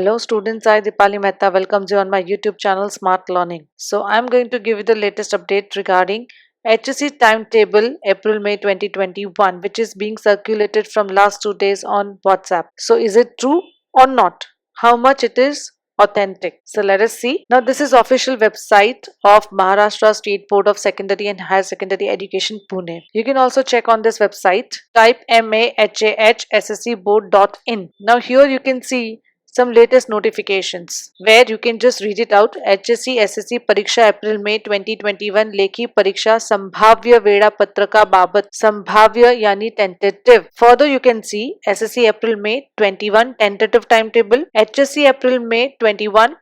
Hello students, I Dipali Mehta welcomes you on my YouTube channel Smart Learning. So I'm going to give you the latest update regarding HSC timetable April-May 2021 which is being circulated from last 2 days on WhatsApp. So is it true or not? How much it is authentic? So let us see. Now this is official website of Maharashtra State Board of Secondary and Higher Secondary Education Pune. You can also check on this website. Type mahsscboard.in. Now here you can see some latest notifications where you can just read it out. HSC SSC परीक्षा अप्रैल मई 2021 लेखी परीक्षा संभाव्य वेळापत्रका बाबत संभाव्य यानी tentative. Further you can see SSC April May 21 tentative timetable, HSC April May 21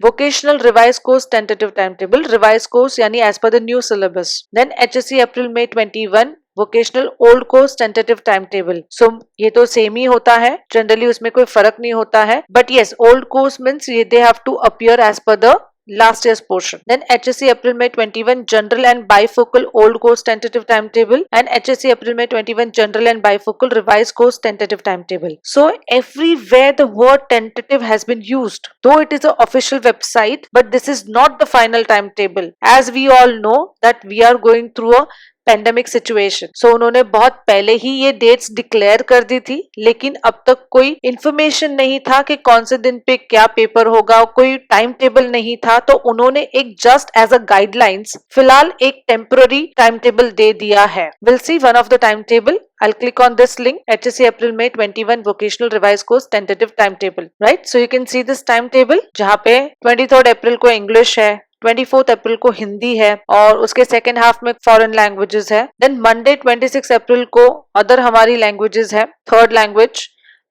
vocational revised course tentative timetable, revised course यानी as per the new syllabus. Then HSC April May 21 vocational old course tentative time table. So ये तो same ही होता है, generally उसमें कोई फर्क नहीं होता है, but yes old course means ये they have to appear as per the last year's portion. Then HSC April May 21 general and bifocal old course tentative timetable and HSC April May 21 general and bifocal revised course tentative timetable. So everywhere the word tentative has been used, though it is an official website, but this is not the final timetable. As we all know that we are going through a pandemic situation. So उन्होंने बहुत पहले ही ये dates declare कर दी थी, लेकिन अब तक कोई इंफॉर्मेशन नहीं था कि कौन से दिन पे क्या पेपर होगा, कोई टाइम टेबल नहीं था, तो उन्होंने एक जस्ट एज अ गाइडलाइंस फिलहाल एक टेम्पररी टाइम टेबल दे दिया है. Will see one of the time table. I'll click on this link, HSC April May 21 vocational revised course tentative timetable. Right, so you can see this timetable जहाँ पे 23rd अप्रैल को English है, 24th अप्रैल को हिंदी है और उसके सेकेंड हाफ में foreign languages है. देन मंडे 26 अप्रैल को अदर हमारी लैंग्वेजेस है, third language,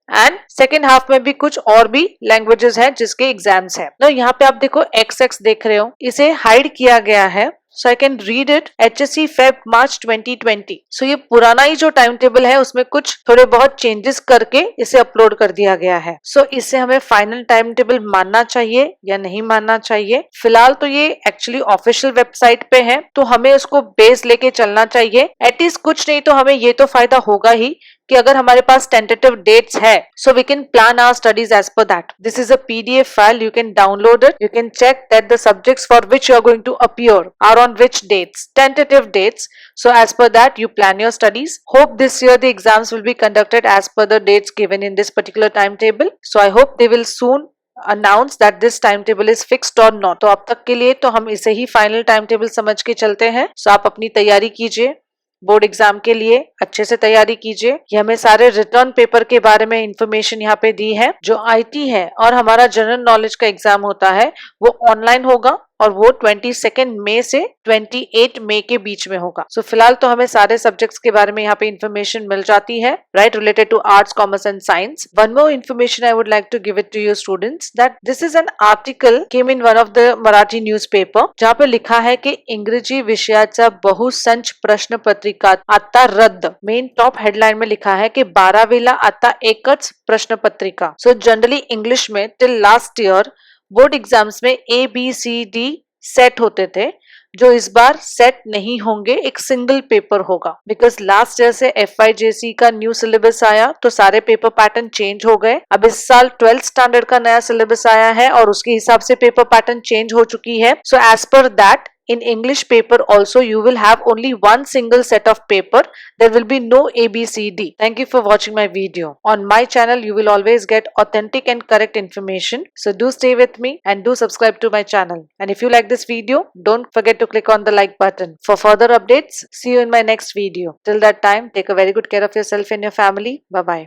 and second half में भी कुछ और भी लैंग्वेजेस हैं जिसके एग्जाम्स हैं. तो यहाँ पे आप देखो XX देख रहे हो, इसे हाइड किया गया है. So I can read it HSC Feb March 2020. So ये पुराना ही जो टाइम टेबल है उसमें कुछ थोड़े बहुत चेंजेस करके इसे अपलोड कर दिया गया है. So इसे हमें फाइनल टाइम टेबल मानना चाहिए या नहीं मानना चाहिए? फिलहाल तो ये एक्चुअली ऑफिशियल वेबसाइट पे है, तो हमें उसको बेस लेके चलना चाहिए. एटलीस्ट कुछ नहीं तो हमें ये तो फायदा होगा ही कि अगर हमारे पास टेंटेटिव डेट्स है, so we can plan our studies as per that. This is a PDF file, you can download it. You can check that the subjects for which you are going to appear are on which dates, tentative dates. So as per that you plan your studies. Hope this year the exams will be conducted as per the dates given in this particular timetable. So I hope they will soon announce that this timetable is fixed or not. तो अब तक के लिए तो हम इसे ही final time table समझ के चलते हैं. सो आप अपनी तैयारी कीजिए, बोर्ड एग्जाम के लिए अच्छे से तैयारी कीजिए. ये हमें सारे रिटर्न पेपर के बारे में इंफॉर्मेशन यहाँ पे दी है. जो IT है और हमारा जनरल नॉलेज का एग्जाम होता है वो ऑनलाइन होगा और वो 22 मई से 28 मई के बीच में होगा. सो फिलहाल तो हमें सारे सब्जेक्ट्स के बारे में यहाँ पे इंफॉर्मेशन मिल जाती है, right, related to arts, commerce and science. One more information I would like to give it to you students that this is an article came in one of the Marathi newspaper जहाँ पे लिखा है कि इंग्रजी विषयाचा बहुसंच प्रश्न पत्रिका आता रद्द. मेन टॉप हेडलाइन में लिखा है कि 12वीला आता एकच प्रश्न पत्रिका. सो जनरली इंग्लिश में till last year board exams में ABCD सेट होते थे, जो इस बार सेट नहीं होंगे, एक सिंगल पेपर होगा. बिकॉज लास्ट ईयर से FYJC का न्यू सिलेबस आया तो सारे पेपर पैटर्न चेंज हो गए. अब इस साल 12th स्टैंडर्ड का नया सिलेबस आया है और उसके हिसाब से पेपर पैटर्न चेंज हो चुकी है. So as per that in English paper also you will have only one single set of paper. There will be no ABCD. Thank you for watching my video. On my channel you will always get authentic and correct information. So do stay with me and do subscribe to my channel. And if you like this video, don't forget to click on the like button. For further updates, see you in my next video. Till that time, take a very good care of yourself and your family. Bye bye.